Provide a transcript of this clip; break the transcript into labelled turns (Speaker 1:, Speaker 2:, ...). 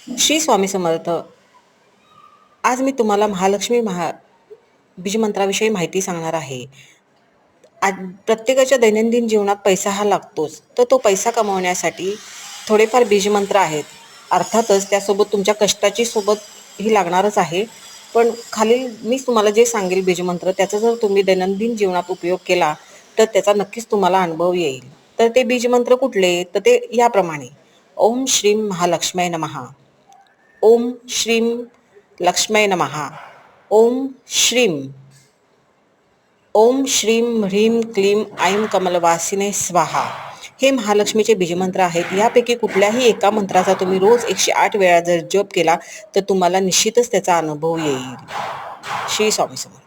Speaker 1: श्री स्वामी समर्थ. आज मी तुम्हाला महालक्ष्मी बीजमंत्राविषयी माहिती सांगणार आहे. आज प्रत्येकाच्या दैनंदिन जीवनात पैसा हा लागतोच, तर तो पैसा कमवण्यासाठी थोडेफार बीजमंत्र आहेत. अर्थातच त्यासोबत तुमच्या कष्टाची सोबत ही लागणारच आहे. पण खालील मी तुम्हाला जे सांगेल बीजमंत्र, त्याचा जर तुम्ही दैनंदिन जीवनात उपयोग केला तर त्याचा नक्कीच तुम्हाला अनुभव येईल. तर ते बीजमंत्र कुठले? तर ते याप्रमाणे: ओम श्रीं महालक्ष्म्यै नमः. ओम श्रीं लक्ष्म्यै नमः. ओम श्रीं ओम श्रीं ह्रीं क्लीं ऐं कमलवासिने स्वाहा. हे महालक्ष्मीचे बीजमंत्र आहेत. यापैकी कुठल्याही एका मंत्राचा तुम्ही रोज 108 वेळा जर जप केला तर तुम्हाला निश्चितच त्याचा अनुभव येईल. श्री स्वामी समर्थ.